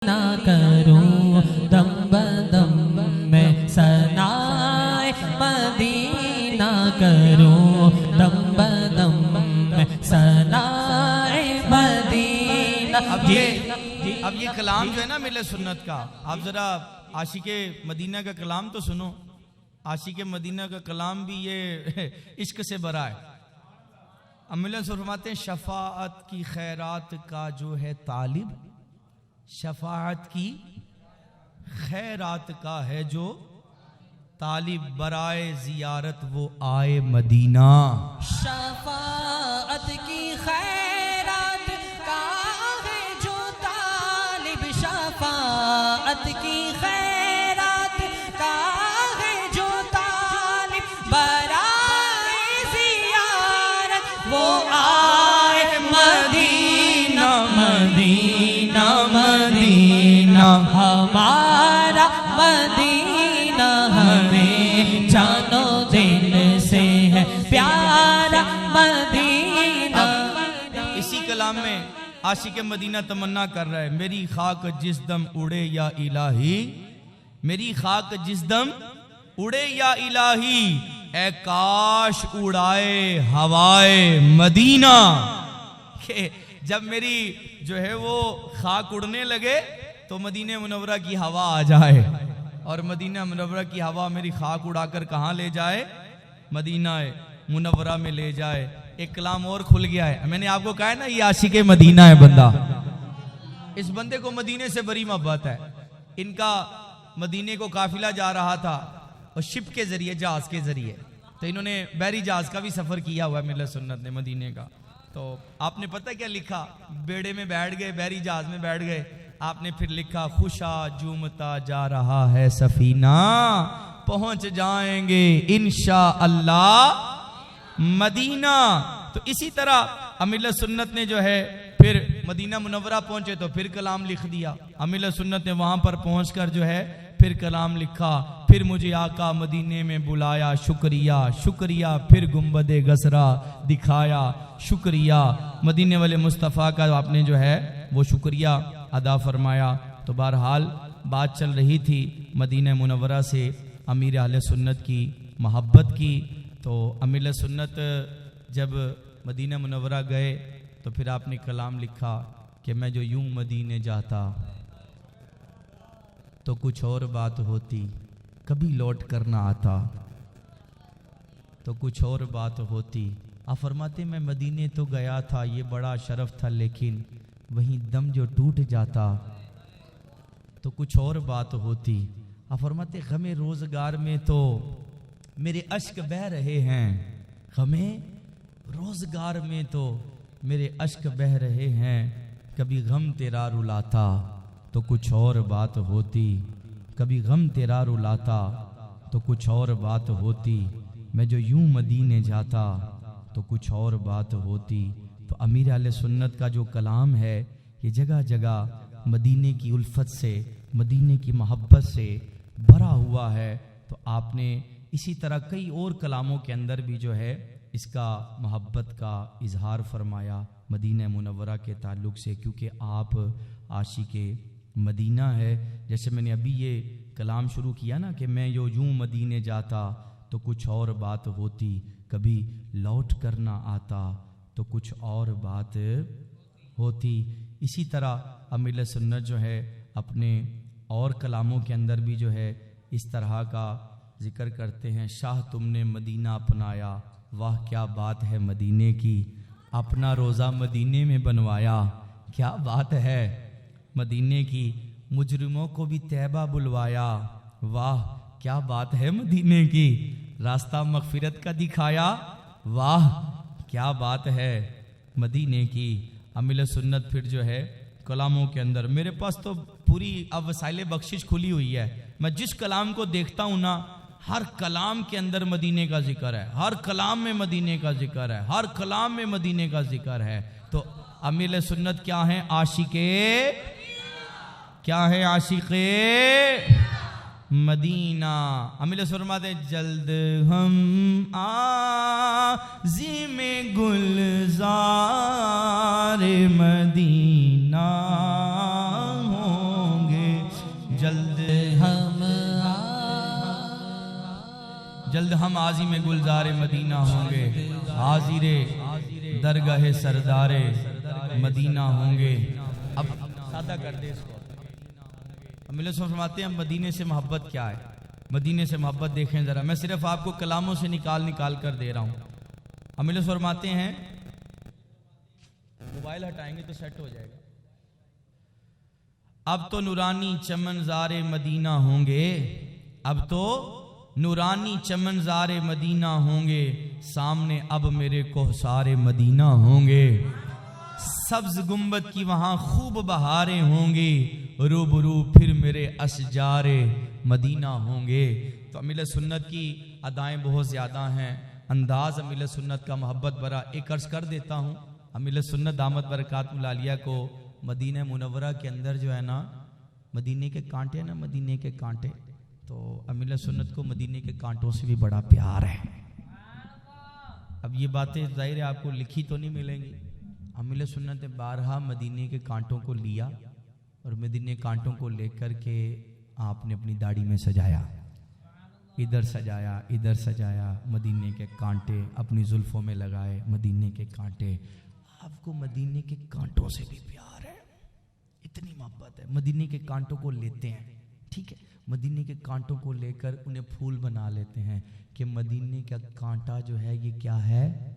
نہ کروں دم بدم میں ثنائے مدینہ کروں دم بدم میں ثنائے مدینہ۔ اب یہ کلام جو ہے نا ملت سنت کا، آپ ذرا عاشق مدینہ کا کلام تو سنو۔ عاشق مدینہ کا کلام بھی یہ عشق سے بھرا ہے۔ ملت فرماتے ہیں شفاعت کی خیرات کا جو ہے طالب، شفاعت کی خیرات کا ہے جو طالب، برائے زیارت وہ آئے مدینہ۔ شفاعت کی خیرات کا ہے جو طالب، شفاعت کی خیرات کا ہے جو طالب، برائے زیارت وہ آئے مدینہ۔ مدینہ مدینہ ہمارا مدینہ، ہمیں جانو دل سے ہے پیارا مدینہ۔ اسی کلام میں عاشق مدینہ تمنا کر رہا ہے، میری خاک جس دم اڑے یا الہی، میری خاک جس دم اڑے یا الہی، اے کاش اڑائے ہوائے مدینہ۔ کہ جب میری جو ہے وہ خاک اڑنے لگے تو مدینہ منورہ کی ہوا آ جائے، اور مدینہ منورہ کی ہوا میری خاک اڑا کر کہاں لے جائے؟ مدینہ منورہ میں لے جائے۔ ایک کلام اور کھل گیا ہے، میں نے آپ کو کہا ہے نا یہ عاشق مدینہ ہے بندہ، اس بندے کو مدینے سے بڑی محبت ہے۔ ان کا مدینے کو قافلہ جا رہا تھا اور شپ کے ذریعے، جہاز کے ذریعے، تو انہوں نے بحری جہاز کا بھی سفر کیا ہوا ہے ملت سنت نے مدینے کا۔ تو آپ نے پتہ کیا لکھا؟ بیڑے میں بیٹھ گئے، بحری جہاز میں بیٹھ گئے، آپ نے پھر لکھا خوشا جومتا جا رہا ہے سفینہ، پہنچ جائیں گے انشاءاللہ مدینہ۔ تو اسی طرح ملت سنت نے جو ہے پھر مدینہ منورہ پہنچے تو پھر کلام لکھ دیا۔ ملت سنت نے وہاں پر پہنچ کر جو ہے پھر کلام لکھا، پھر مجھے آقا مدینے میں بلایا شکریہ شکریہ، پھر گنبد گسرا دکھایا شکریہ، مدینے والے مصطفیٰ کا آپ نے جو ہے وہ شکریہ ادا فرمایا۔ تو بہرحال بات چل رہی تھی مدینہ منورہ سے امیر اہل سنت کی محبت کی۔ تو امیر سنت جب مدینہ منورہ گئے تو پھر آپ نے کلام لکھا کہ میں جو یوں مدینے جاتا تو کچھ اور بات ہوتی، کبھی لوٹ کر نہ آتا تو کچھ اور بات ہوتی۔ آپ فرماتے میں مدینے تو گیا تھا، یہ بڑا شرف تھا، لیکن وہیں دم جو ٹوٹ جاتا تو کچھ اور بات ہوتی۔ آپ فرماتے غم روزگار میں تو میرے اشک بہہ رہے ہیں، غم روزگار میں تو میرے اشک بہہ رہے ہیں، کبھی غم تیرا رلاتا تو کچھ اور بات ہوتی، کبھی غم تیرا رلاتا تو کچھ اور بات ہوتی، میں جو یوں مدینے جاتا تو کچھ اور بات ہوتی۔ تو امیر اہل سنت کا جو کلام ہے یہ جگہ جگہ مدینے کی الفت سے، مدینے کی محبت سے بھرا ہوا ہے۔ تو آپ نے اسی طرح کئی اور کلاموں کے اندر بھی جو ہے اس کا محبت کا اظہار فرمایا مدینہ منورہ کے تعلق سے، کیونکہ آپ عاشق مدینہ ہے۔ جیسے میں نے ابھی یہ کلام شروع کیا نا کہ میں یوں مدینے جاتا تو کچھ اور بات ہوتی، کبھی لوٹ کر نہ آتا تو کچھ اور بات ہوتی۔ اسی طرح امیر سنت جو ہے اپنے اور کلاموں کے اندر بھی جو ہے اس طرح کا ذکر کرتے ہیں، شاہ تم نے مدینہ اپنایا، واہ کیا بات ہے مدینے کی، اپنا روزہ مدینے میں بنوایا، کیا بات ہے مدینے کی، مجرموں کو بھی طیبہ بلوایا، واہ کیا بات ہے مدینے کی، راستہ مغفرت کا دکھایا، واہ کیا بات ہے مدینے کی۔ امیر سنت پھر جو ہے کلاموں کے اندر، میرے پاس تو پوری اب وسائل بخشش کھلی ہوئی ہے، میں جس کلام کو دیکھتا ہوں نا ہر کلام کے اندر مدینے کا ذکر ہے، ہر کلام میں مدینے کا ذکر ہے، ہر کلام میں مدینے کا ذکر ہے۔ تو امیر سنت کیا ہیں؟ عاشق، کیا ہے؟ عاشق مدینہ۔ امیر فرماتے ہیں جلد ہم عازم گلزار مدینہ ہوں جلد ہم عازم گلزار مدینہ ہوں گے، حاضر درگاہ سردار مدینہ ہوں گے۔ اب سادہ کر دے اس کو۔ ہم فرماتے ہیں مدینے سے محبت کیا ہے؟ مدینے سے محبت دیکھیں ذرا، میں صرف آپ کو کلاموں سے نکال کر دے رہا ہوں۔ ہم فرماتے ہیں، موبائل ہٹائیں گے تو سیٹ ہو جائے گا۔ اب تو نورانی چمنزار مدینہ ہوں گے، اب تو نورانی چمنزار مدینہ ہوں گے، سامنے اب میرے کوہسار مدینہ ہوں گے۔ سبز گنبد کی وہاں خوب بہاریں ہوں گی، روبرو پھر میرے اشجار مدینہ ہوں گے۔ تو امیل سنت کی ادائیں بہت زیادہ ہیں، انداز امیل سنت کا محبت برا ایک عرض کر دیتا ہوں۔ امیل سنت دامت برکات العالیہ کو مدینہ منورہ کے اندر جو ہے نا، مدینے کے کانٹے ہیں نا، مدینے کے کانٹے، تو امیل سنت کو مدینے کے کانٹوں سے بھی بڑا پیار ہے۔ اب یہ باتیں ظاہر ہے آپ کو لکھی تو نہیں ملیں گی۔ امیل سنت نے بارہا مدینے کے کانٹوں کو لیا اور مدینے کانٹوں کو لے کر کے آپ نے اپنی داڑھی میں سجایا، ادھر سجایا ادھر سجایا، مدینے کے کانٹے اپنی زلفوں میں لگائے، مدینے کے کانٹے۔ آپ کو مدینے کے کانٹوں سے بھی پیار ہے، اتنی محبت ہے۔ مدینے کے کانٹوں کو لیتے ہیں، ٹھیک ہے، مدینے کے کانٹوں کو لے کر انہیں پھول بنا لیتے ہیں کہ مدینے کا کانٹا جو ہے یہ کیا ہے؟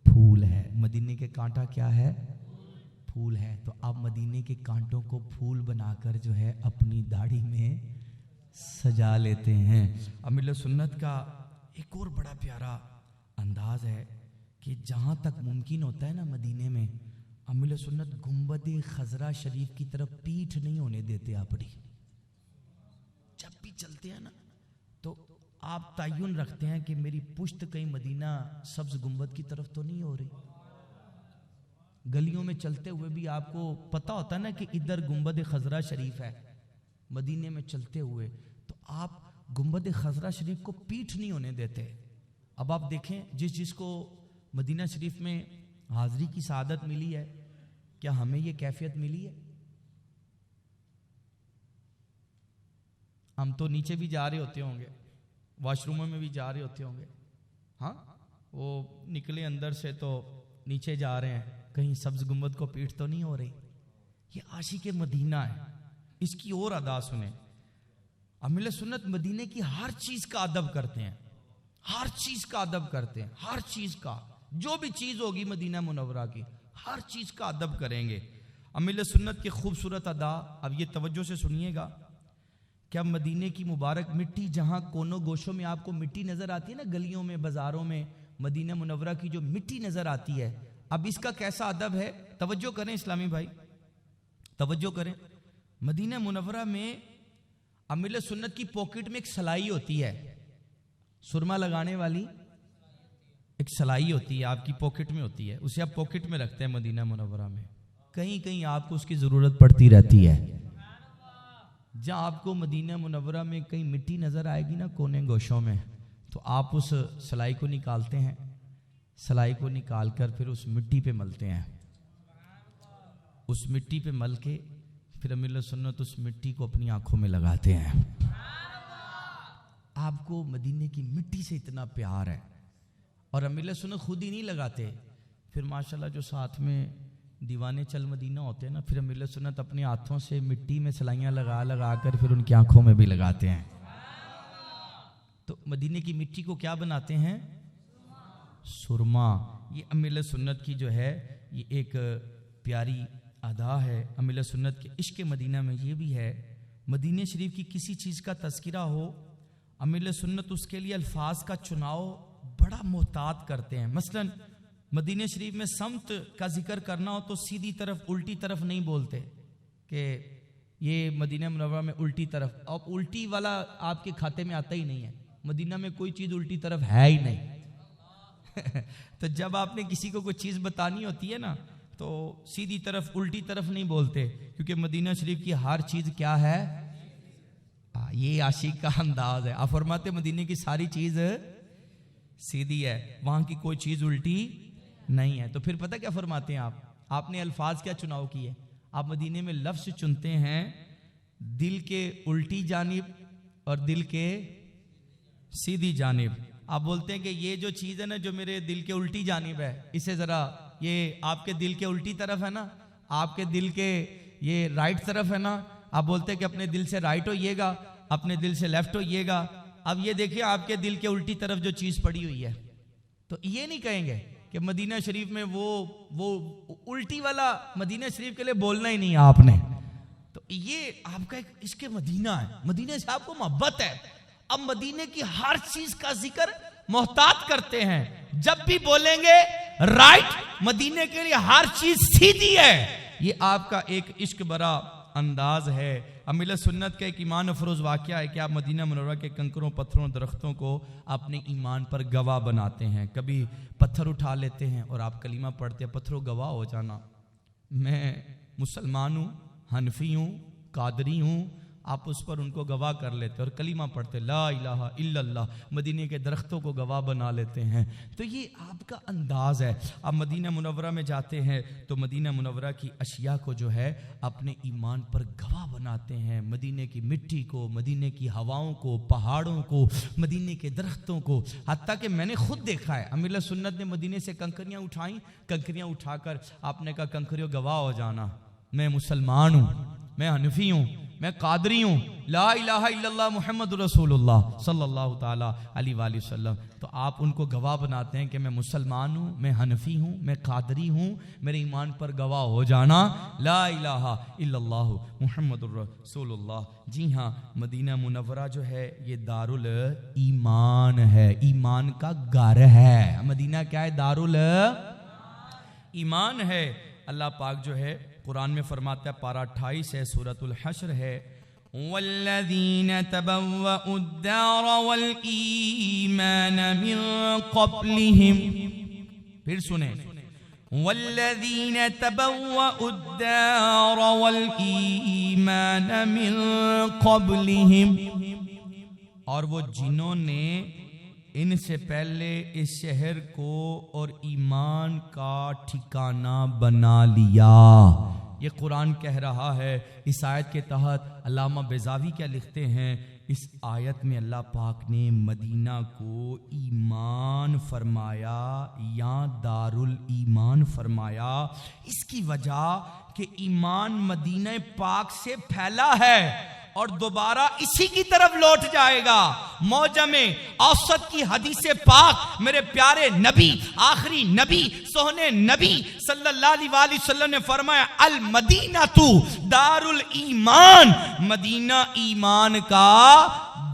پھول ہے۔ مدینے کے کانٹا کیا ہے؟ پھول ہے۔ تو آپ مدینے کے کانٹوں کو پھول بنا کر جو ہے اپنی داڑھی میں سجا لیتے ہیں۔ امیل سنت کا ایک اور بڑا پیارا انداز ہے کہ جہاں تک ممکن ہوتا ہے نا مدینے میں، امیل سنت گنبد خضرا شریف کی طرف پیٹھ نہیں ہونے دیتے اپنی۔ جب بھی چلتے ہیں نا تو آپ تعین رکھتے ہیں کہ میری پشت کہیں مدینہ سبز گنبد کی طرف تو نہیں ہو رہی۔ گلیوں میں چلتے ہوئے بھی آپ کو پتہ ہوتا ہے نا کہ ادھر گنبد خضرا شریف ہے، مدینے میں چلتے ہوئے تو آپ گنبد خضرا شریف کو پیٹھ نہیں ہونے دیتے۔ اب آپ دیکھیں جس کو مدینہ شریف میں حاضری کی سعادت ملی ہے، کیا ہمیں یہ کیفیت ملی ہے؟ ہم تو نیچے بھی جا رہے ہوتے ہوں گے، واش روموں میں بھی جا رہے ہوتے ہوں گے، ہاں وہ نکلے اندر سے تو نیچے جا رہے ہیں، کہیں سبز گنبد کو پیٹھ تو نہیں ہو رہی۔ یہ عاشق مدینہ ہے، اس کی اور ادا سنیں۔ امیل سنت مدینے کی ہر چیز کا ادب کرتے ہیں، ہر چیز کا ادب کرتے ہیں، ہر چیز کا، جو بھی چیز ہوگی مدینہ منورہ کی ہر چیز کا ادب کریں گے۔ امیل سنت کی خوبصورت ادا، اب یہ توجہ سے سنیے گا، کیا مدینے کی مبارک مٹی جہاں کونوں گوشوں میں آپ کو مٹی نظر آتی ہے نا، گلیوں میں بازاروں میں مدینہ منورہ کی جو مٹی نظر آتی ہے، اب اس کا کیسا ادب ہے؟ توجہ کریں اسلامی بھائی، توجہ کریں۔ مدینہ منورہ میں امیل سنت کی پاکٹ میں ایک سلائی ہوتی ہے، سرما لگانے والی ایک سلائی ہوتی ہے، آپ کی پاکٹ میں ہوتی ہے، اسے آپ پاکٹ میں رکھتے ہیں مدینہ منورہ میں۔ کہیں کہیں آپ کو اس کی ضرورت پڑتی رہتی ہے۔ جہاں آپ کو مدینہ منورہ میں کہیں مٹی نظر آئے گی نا کونے گوشوں میں، تو آپ اس سلائی کو نکالتے ہیں، سلائی کو نکال کر پھر اس مٹی پہ ملتے ہیں، اس مٹی پہ مل کے پھر امیل سنت اس مٹی کو اپنی آنکھوں میں لگاتے ہیں۔ آپ کو مدینے کی مٹی سے اتنا پیار ہے، اور امیل سنت خود ہی نہیں لگاتے، پھر ماشاءاللہ جو ساتھ میں دیوانے چل مدینہ ہوتے ہیں نا، پھر امیل سنت اپنے ہاتھوں سے مٹی میں سلائیاں لگا کر پھر ان کی آنکھوں میں بھی لگاتے ہیں۔ تو مدینے کی مٹی کو کیا بناتے ہیں؟ سرما۔ یہ امیل سنت کی جو ہے یہ ایک پیاری ادا ہے۔ امیل سنت کے عشق مدینہ میں یہ بھی ہے، مدینہ شریف کی کسی چیز کا تذکرہ ہو، امیل سنت اس کے لیے الفاظ کا چناؤ بڑا محتاط کرتے ہیں۔ مثلاً مدینہ شریف میں سمت کا ذکر کرنا ہو تو سیدھی طرف الٹی طرف نہیں بولتے کہ یہ مدینہ منورہ میں الٹی طرف، اب الٹی والا آپ کے کھاتے میں آتا ہی نہیں ہے، مدینہ میں کوئی چیز الٹی طرف ہے ہی نہیں۔ تو جب آپ نے کسی کو کوئی چیز بتانی ہوتی ہے نا تو سیدھی طرف الٹی طرف نہیں بولتے، کیونکہ مدینہ شریف کی ہر چیز کیا ہے؟ یہ عاشق کا انداز ہے۔ آپ فرماتے مدینہ کی ساری چیز سیدھی ہے، وہاں کی کوئی چیز الٹی نہیں ہے۔ تو پھر پتہ کیا فرماتے ہیں آپ نے الفاظ کیا چناؤ کیے؟ آپ مدینے میں لفظ چنتے ہیں دل کے الٹی جانب اور دل کے سیدھی جانب. آپ بولتے ہیں کہ یہ جو چیز ہے نا جو میرے دل کے الٹی جانب ہے، اسے ذرا، یہ آپ کے دل کے الٹی طرف ہے نا، آپ کے دل کے یہ رائٹ طرف ہے نا، آپ بولتے ہیں کہ اپنے دل سے رائٹ ہوئیے گا، اپنے دل سے لیفٹ ہوئیے گا. اب یہ دیکھیں آپ کے دل کے الٹی طرف جو چیز پڑی ہوئی ہے، تو یہ نہیں کہیں گے کہ مدینہ شریف میں وہ الٹی والا مدینہ شریف کے لیے بولنا ہی نہیں ہے آپ نے. تو یہ آپ کا ایک عشق مدینہ ہے، مدینہ سے آپ کو محبت ہے. اب مدینہ کی ہر چیز کا ذکر محتاط کرتے ہیں، جب بھی بولیں گے رائٹ، مدینہ کے لیے ہر چیز سیدھی ہے. یہ آپ کا ایک عشق برا انداز ہے. امیل سنت کا ایک ایمان افروز واقعہ ہے کہ آپ مدینہ منورہ کے کنکروں، پتھروں، درختوں کو اپنے ایمان پر گواہ بناتے ہیں. کبھی پتھر اٹھا لیتے ہیں اور آپ کلمہ پڑھتے ہیں، پتھروں گواہ ہو جانا میں مسلمان ہوں، حنفی ہوں، قادری ہوں. آپ اس پر ان کو گواہ کر لیتے اور کلمہ پڑھتے، لا الہ الا اللہ. مدینہ کے درختوں کو گواہ بنا لیتے ہیں. تو یہ آپ کا انداز ہے. آپ مدینہ منورہ میں جاتے ہیں تو مدینہ منورہ کی اشیاء کو جو ہے اپنے ایمان پر گواہ بناتے ہیں. مدینہ کی مٹی کو، مدینہ کی ہواؤں کو، پہاڑوں کو، مدینہ کے درختوں کو. حتیٰ کہ میں نے خود دیکھا ہے، امیر سنت نے مدینہ سے کنکریاں اٹھائیں، کنکریاں اٹھا کر آپ نے کہا کنکریوں گواہ ہو جانا میں مسلمان ہوں، میں حنفی ہوں، میں قادری ہوں، لا الہ الا اللہ محمد رسول اللہ صلی اللہ تعالیٰ علیہ وآلہ وسلم. تو آپ ان کو گواہ بناتے ہیں کہ میں مسلمان ہوں، میں حنفی ہوں، میں قادری ہوں، میرے ایمان پر گواہ ہو جانا لا الہ الا اللہ محمد رسول اللہ. جی ہاں، مدینہ منورہ جو ہے یہ دار الایمان ہے، ایمان کا گھر ہے. مدینہ کیا ہے؟ دار الایمان ہے. اللہ پاک جو ہے قرآن میں فرماتا ہے، پارہ 28 ہے، سورۃ الحشر ہے، والذین تبوأوا الدار والایمان من قبلہم. پھر سنیں، والذین تبوأوا الدار والایمان من قبلہم، اور وہ جنہوں نے ان سے پہلے اس شہر کو اور ایمان کا ٹھکانہ بنا لیا. یہ قرآن کہہ رہا ہے. اس آیت کے تحت علامہ بیضاوی کیا لکھتے ہیں؟ اس آیت میں اللہ پاک نے مدینہ کو ایمان فرمایا یا دار الایمان فرمایا، اس کی وجہ کہ ایمان مدینہ پاک سے پھیلا ہے اور دوبارہ اسی کی طرف لوٹ جائے گا. موجم اوسط کی حدیث پاک میرے پیارے نبی، آخری نبی، سوہنے نبی صلی اللہ علیہ وآلہ وسلم نے فرمایا، المدینہ دار الایمان، مدینہ ایمان کا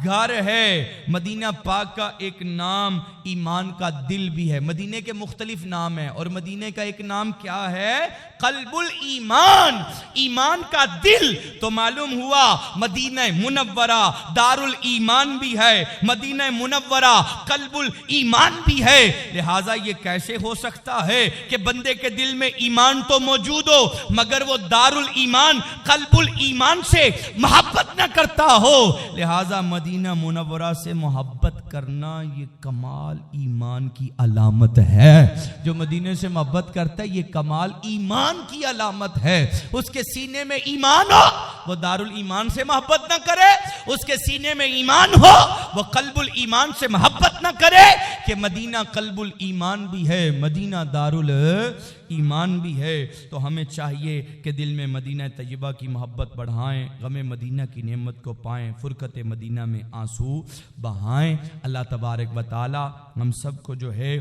گھر ہے. مدینہ پاک کا ایک نام ایمان کا دل بھی ہے. مدینہ کے مختلف نام ہیں اور مدینہ کا ایک نام کیا ہے؟ قلب الایمان، ایمان کا دل. تو معلوم ہوا مدینہ منورہ دار الایمان بھی ہے، مدینہ منورہ قلب الایمان بھی ہے. لہٰذا یہ کیسے ہو سکتا ہے کہ بندے کے دل میں ایمان تو موجود ہو مگر وہ دار الایمان قلب الایمان سے محبت نہ کرتا ہو؟ لہٰذا مدینہ منورہ سے محبت کرنا یہ کمال ایمان کی علامت ہے. جو مدینہ سے محبت کرتا ہے یہ کمال ایمان کی علامت ہے. اس کے سینے میں ایمان ہو وہ دار الایمان سے محبت نہ کرے، اس کے سینے میں ایمان ہو وہ قلب الایمان سے محبت نہ کرے. کہ مدینہ قلب الایمان بھی ہے، مدینہ دار الایمان بھی ہے. تو ہمیں چاہیے کہ دل میں مدینہ طیبہ کی محبت بڑھائیں، غم مدینہ کی نعمت کو پائیں، فرقت مدینہ میں آنسو بہائیں. اللہ تبارک و تعالی ہم سب کو جو ہے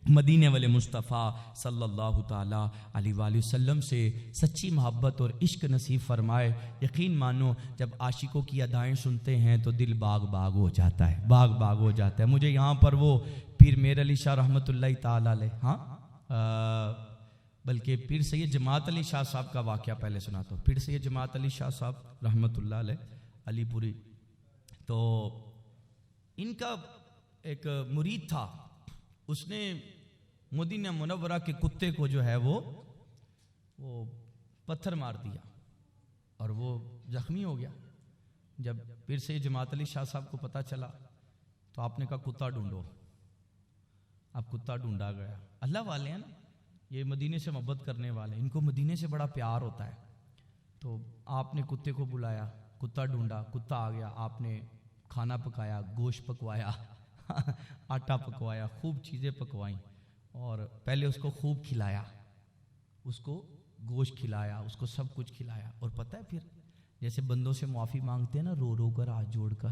مدینے والے مصطفیٰ صلی اللہ تعالیٰ علیہ وآلہ وسلم سے سچی محبت اور عشق نصیب فرمائے. یقین مانو جب عاشقوں کی ادائیں سنتے ہیں تو دل باغ باغ ہو جاتا ہے، باغ باغ ہو جاتا ہے. مجھے یہاں پر وہ پیر میر علی شاہ رحمۃ اللہ تعالیٰ علیہ، بلکہ پیر سید جماعت علی شاہ صاحب کا واقعہ پہلے سناتا ہوں. پیر سید جماعت علی شاہ صاحب رحمۃ اللہ علیہ علی پوری، تو ان کا ایک مرید تھا، اس نے مدینہ منورہ کے کتے کو جو ہے وہ پتھر مار دیا اور وہ زخمی ہو گیا. جب پھر سے جماعت علی شاہ صاحب کو پتہ چلا تو آپ نے کہا کتا ڈھونڈو. اب کتا ڈھونڈا گیا. اللہ والے ہیں نا، یہ مدینے سے محبت کرنے والے، ان کو مدینے سے بڑا پیار ہوتا ہے. تو آپ نے کتے کو بلایا کتا ڈھونڈا، کتا آ گیا، آپ نے کھانا پکایا، گوشت پکوایا، آٹا پکوایا، خوب چیزیں پکوائیں اور پہلے اس کو خوب کھلایا، اس کو گوشت کھلایا، اس کو سب کچھ کھلایا. اور پتہ ہے پھر جیسے بندوں سے معافی مانگتے ہیں نا رو رو کر ہاتھ جوڑ کر،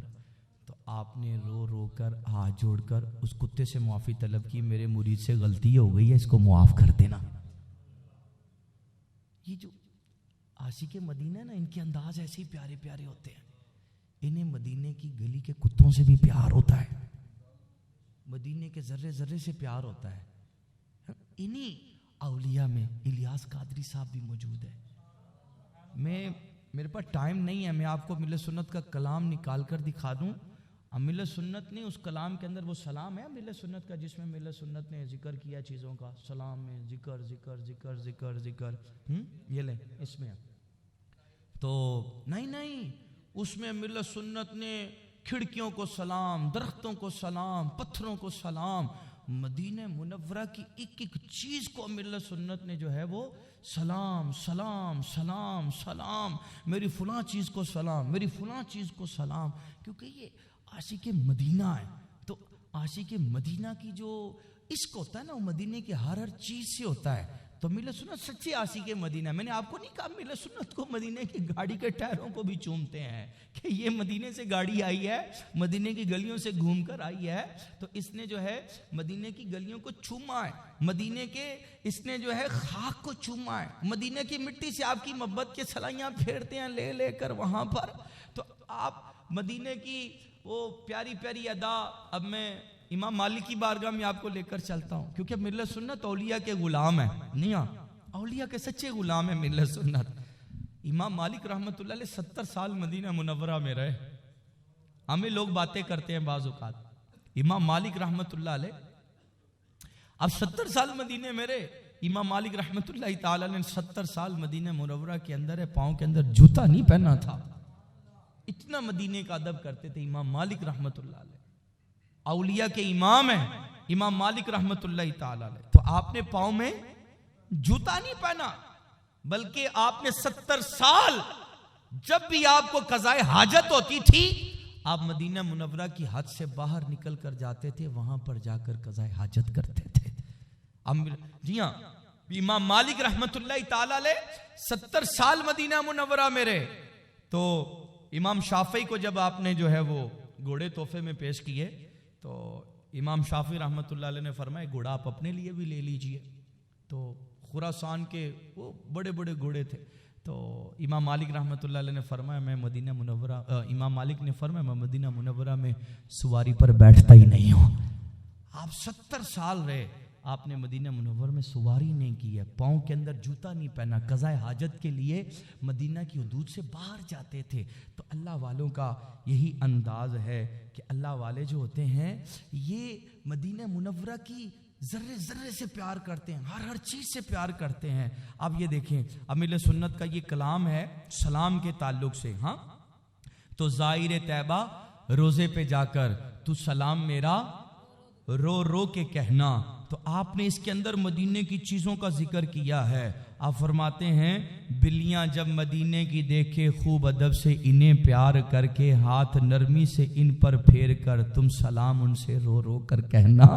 تو آپ نے رو رو کر ہاتھ جوڑ کر اس کتے سے معافی طلب کی، میرے مرید سے غلطی ہو گئی ہے، اس کو معاف کر دینا. یہ جو عاشق مدینہ نا، ان کے انداز ایسے ہی پیارے پیارے ہوتے ہیں. انہیں مدینے کی گلی کے کتوں سے بھی پیار ہوتا ہے، مدینے کے ذرے ذرے سے پیار ہوتا ہے. انہی اولیاء میں الیاس قادری صاحب بھی موجود ہے. میرے پاس ٹائم نہیں ہے، میں آپ کو ملت سنت کا کلام نکال کر دکھا دوں. ملت سنت نے اس کلام کے اندر وہ سلام ہے ملت سنت کا، جس میں ملت سنت نے ذکر کیا چیزوں کا، سلام میں ذکر ذکر ذکر ذکر ذکر. یہ لیں اس میں تو نہیں، اس میں ملت سنت نے کھڑکیوں کو سلام، درختوں کو سلام، پتھروں کو سلام، مدینہ منورہ کی ایک ایک چیز کو ملت سنت نے جو ہے وہ سلام سلام سلام سلام، میری فلاں چیز کو سلام، میری فلاں چیز کو سلام. کیونکہ یہ عاشق مدینہ ہے. تو عاشق مدینہ کی جو عشق ہوتا ہے نا، وہ مدینے کی ہر چیز سے ہوتا ہے. تو ملت سنت سچے عاشق مدینہ. میں نے آپ کو نہیں کہا ملت سنت کو مدینے کی گاڑی کے ٹائروں کو بھی چومتے ہیں کہ یہ مدینے سے گاڑی آئی ہے، مدینے کی گلیوں سے گھوم کر آئی ہے، تو اس نے جو ہے مدینے کی گلیوں کو چوما ہے، مدینے کے اس نے جو ہے خاک کو چوما ہے، مدینے کی مٹی سے آپ کی محبت کے سلائیاں پھیرتے ہیں لے لے کر وہاں پر. تو آپ مدینے کی وہ پیاری پیاری ادا. اب میں امام مالک کی بارگاہ میں آپ کو لے کر چلتا ہوں، کیونکہ ملت سنت اولیاء کے غلام ہے. نہیں ہاں، اولیاء کے سچے غلام ہے ملت سنت. امام مالک رحمت اللہ علیہ 70 سال مدینہ منورہ میں رہے. ہمیں لوگ باتیں کرتے ہیں بعض اوقات، امام مالک رحمت اللہ علیہ اب 70 سال مدینہ میں رہے. امام مالک رحمت اللہ تعالی نے 70 سال مدینہ منورہ کے اندر ہے، پاؤں کے اندر جوتا نہیں پہنا تھا. اتنا مدینے کا ادب کرتے تھے امام مالک رحمت اللہ علیہ. اولیاء کے امام ہیں امام مالک رحمت اللہ تعالی علیہ. تو آپ نے پاؤں میں جوتا نہیں پہنا، بلکہ آپ نے 70 سال جب بھی آپ کو قضائے حاجت ہوتی تھی، آپ مدینہ منورہ کی حد سے باہر نکل کر جاتے تھے، وہاں پر جا کر قضائے حاجت کرتے تھے. جی ہاں، امام مالک رحمت اللہ تعالی علیہ 70 سال مدینہ منورہ میں رہے. تو امام شافعی کو جب آپ نے جو ہے وہ گھوڑے تحفے میں پیش کیے، تو امام شافعی رحمت اللہ علیہ نے فرمایا گھوڑا آپ اپنے لیے بھی لے لیجئے. تو خراسان کے وہ بڑے بڑے گھوڑے تھے. تو امام مالک رحمت اللہ علیہ نے فرمایا میں مدینہ منورہ امام مالک نے فرمایا میں مدینہ منورہ میں سواری پر بیٹھتا ہی نہیں ہوں. آپ 70 سال رہے، آپ نے مدینہ منور میں سواری نہیں کی ہے، پاؤں کے اندر جوتا نہیں پہنا، قضائے حاجت کے لیے مدینہ کی حدود سے باہر جاتے تھے. تو اللہ والوں کا یہی انداز ہے کہ اللہ والے جو ہوتے ہیں یہ مدینہ منورہ کی ذرے ذرے سے پیار کرتے ہیں، ہر چیز سے پیار کرتے ہیں. اب یہ دیکھیں، امیل سنت کا یہ کلام ہے سلام کے تعلق سے. ہاں، تو زائر طیبہ روزے پہ جا کر تو سلام میرا رو رو کے کہنا. تو آپ نے اس کے اندر مدینے کی چیزوں کا ذکر کیا ہے. آپ فرماتے ہیں بلیاں جب مدینے کی دیکھے خوب ادب سے انہیں پیار کر کے ہاتھ نرمی سے ان پر پھیر کر تم سلام ان سے رو رو کر کہنا.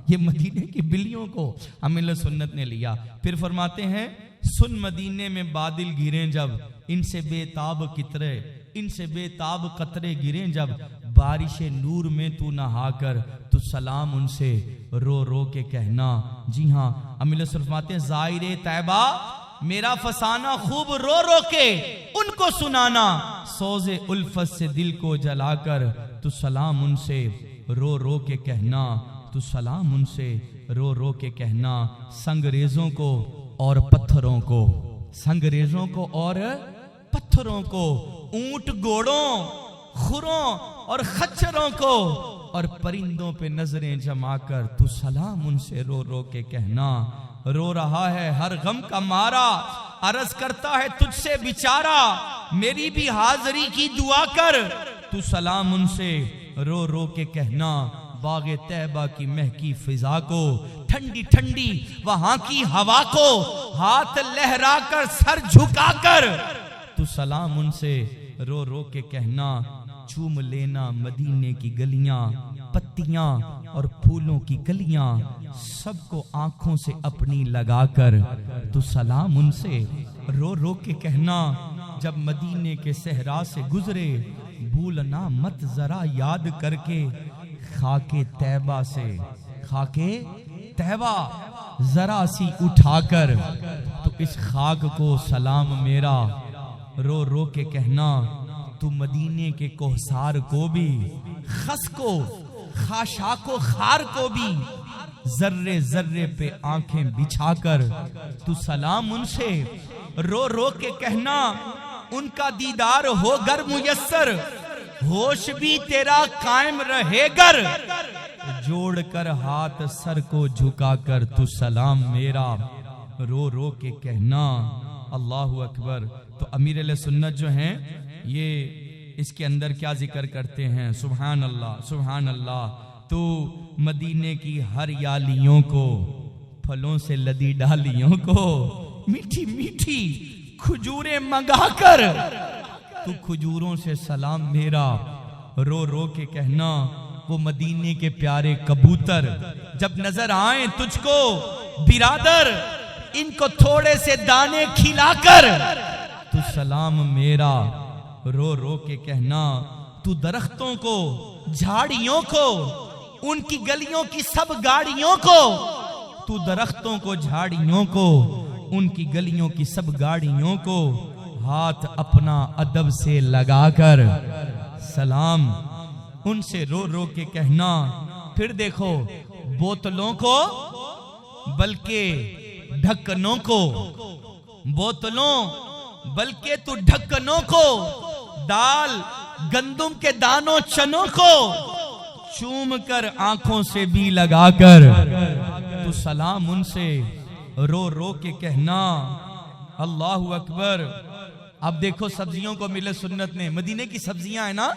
یہ مدینے کی بلیوں کو امیل سنت نے لیا. پھر فرماتے ہیں سن مدینے میں بادل گریں جب ان سے بے تاب قطرے، ان سے بے تاب قطرے گریں جب بارش نور میں تو نہا کر تو سلام ان سے رو رو کے کہنا. جی ہاں، امیل فرماتے ہیں زائر طیبہ میرا فسانہ خوب رو رو کے ان کو سنانا، سوز الفت سے دل کو جلا کر تو سلام ان سے رو رو کے کہنا. تو سلام ان سے رو رو کے کہنا. سنگریزوں کو اور پتھروں کو، سنگریزوں کو اور پتھروں کو، اونٹ گھوڑوں خروں اور خچروں کو اور پرندوں پہ نظریں جما کر تو سلام ان سے رو رو کے کہنا. رو رہا ہے ہر غم کا مارا، عرض کرتا ہے تجھ سے بیچارہ، میری بھی حاضری کی دعا کر تو سلام ان سے رو رو کے کہنا. باغ طیبہ کی مہکی فضا کو، ٹھنڈی ٹھنڈی وہاں کی ہوا کو ہاتھ لہرا کر سر جھکا کر تو سلام ان سے رو رو کے کہنا چوم لینا مدینے کی گلیاں، پتیاں اور پھولوں کی کلیاں، سب کو آنکھوں سے اپنی لگا کر تو سلام ان سے رو رو کے کہنا جب مدینے کے صحرا سے گزرے بھولنا مت ذرا یاد کر کے خاک طیبہ سے، خاک طیبہ ذرا سی اٹھا کر تو اس خاک کو سلام میرا رو رو کے کہنا تو مدینے کے کوہسار کو بھی، خس کو خاشاک و خار کو بھی ذرے ذرے پہ آنکھیں بچھا کر تو سلام ان سے رو رو کے کہنا ان کا دیدار ہو گر میسر ہوش بھی تیرا قائم رہے گر، جوڑ کر ہاتھ سر کو جھکا کر تو سلام میرا رو رو کے کہنا۔ اللہ اکبر۔ تو امیر علیہ سنت جو ہیں یہ اس کے اندر کیا ذکر کرتے ہیں؟ سبحان اللہ سبحان اللہ۔ تو مدینے کی ہریالیوں کو، پھلوں سے لدی ڈالیوں کو، میٹھی میٹھی کھجوریں منگا کر تو کھجوروں سے سلام میرا رو رو کے کہنا۔ وہ مدینے کے پیارے کبوتر جب نظر آئیں تجھ کو برادر، ان کو تھوڑے سے دانے کھلا کر تو سلام میرا رو رو کے کہنا۔ تو درختوں کو، جھاڑیوں کو، ان کی گلیوں کی سب گاڑیوں کو، تو درختوں کو، جھاڑیوں کو، ان کی گلیوں کی سب گاڑیوں کو ہاتھ اپنا ادب سے لگا کر سلام ان سے رو رو کے کہنا۔ پھر دیکھو بوتلوں کو بلکہ ڈھکنوں کو، بوتلوں بلکہ تو ڈھکنوں کو، دال گندم کے دانوں چنوں کو چوم کر آنکھوں سے بھی لگا کر تو سلام ان سے رو رو کے کہنا۔ اللہ اکبر۔ اب دیکھو سبزیوں کو ملے سنت نے، مدینے کی سبزیاں ہیں نا،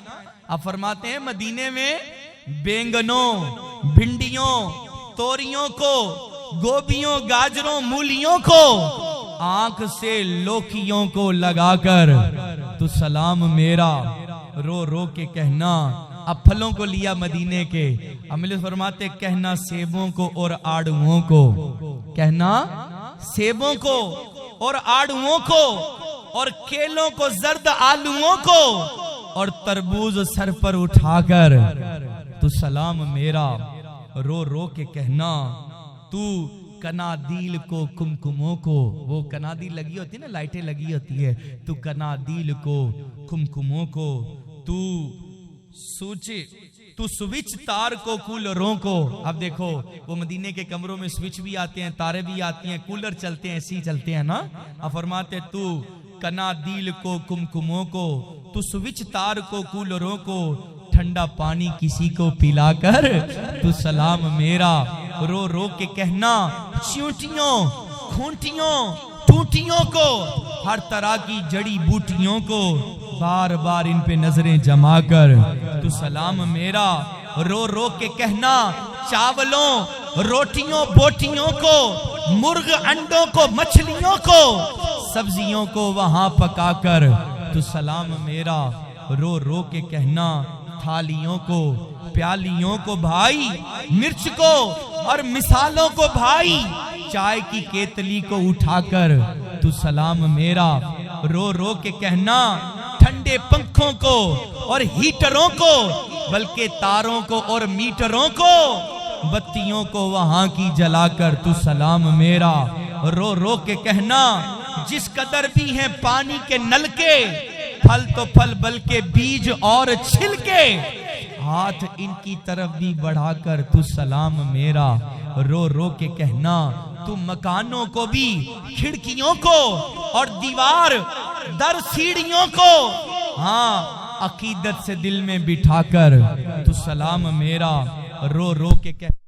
اب فرماتے ہیں مدینے میں بینگنوں، بھنڈیوں، توریوں کو، گوبیوں، گاجروں، مولیوں کو آنکھ سے لوکیوں کو لگا کر تو سلام میرا رو رو کے کہنا۔ اب پھلوں کو لیا مدینے کے، امیر فرماتے کہنا سیبوں کو اور آڑوؤں کو، کہنا سیبوں کو اور آڑوؤں کو اور کیلوں کو، زرد آلوؤں کو اور تربوز سر پر اٹھا کر تو سلام میرا رو رو کے کہنا۔ تو کنادیل کو، کمکموں کو، وہ کنادیل لگی ہوتی ہے نا، لائٹیں لگی ہوتی ہے، تو کنادیل کو، کمکموں کو، تو سوئچ تار کو، کولروں کو۔ اب دیکھو وہ مدینے کے کمروں میں سوئچ بھی آتے ہیں، تارے بھی آتی ہیں، کولر چلتے ہیں، اسی چلتے ہیں نا۔ اب فرماتے تو کنادیل کو، کمکموں کو، تو سوئچ تار کو، کولروں کو، ٹھنڈا پانی کسی کو پلا کر تو سلام میرا رو رو کے کہنا۔ چیونٹیوں، کھونٹیوں، ٹوٹیوں کو، ہر طرح کی جڑی بوٹیوں کو بار بار ان پہ نظریں جما کر تو سلام میرا رو رو کے کہنا۔ چاولوں، روٹیوں، بوٹیوں کو، مرغ انڈوں کو، مچھلیوں کو، سبزیوں کو وہاں پکا کر تو سلام میرا رو رو کے کہنا۔ تھالیوں کو، پیالیوں کو بھائی، مرچ کو اور مثالوں کو بھائی، چائے کی کیتلی کو اٹھا کر تو سلام میرا رو رو کے کہنا۔ ٹھنڈے پنکھوں کو اور ہیٹروں کو، بلکہ تاروں کو اور میٹروں کو، بتیوں کو وہاں کی جلا کر تو سلام میرا رو رو کے کہنا۔ جس قدر بھی ہیں پانی کے نلکے، پھل تو پھل بلکہ بیج اور چھلکے، ہاتھ ان کی طرف بھی بڑھا کر تو سلام میرا رو رو کے کہنا۔ تو مکانوں کو بھی، کھڑکیوں کو اور دیوار در سیڑھیوں کو، ہاں عقیدت سے دل میں بٹھا کر تو سلام میرا رو رو کے کہنا۔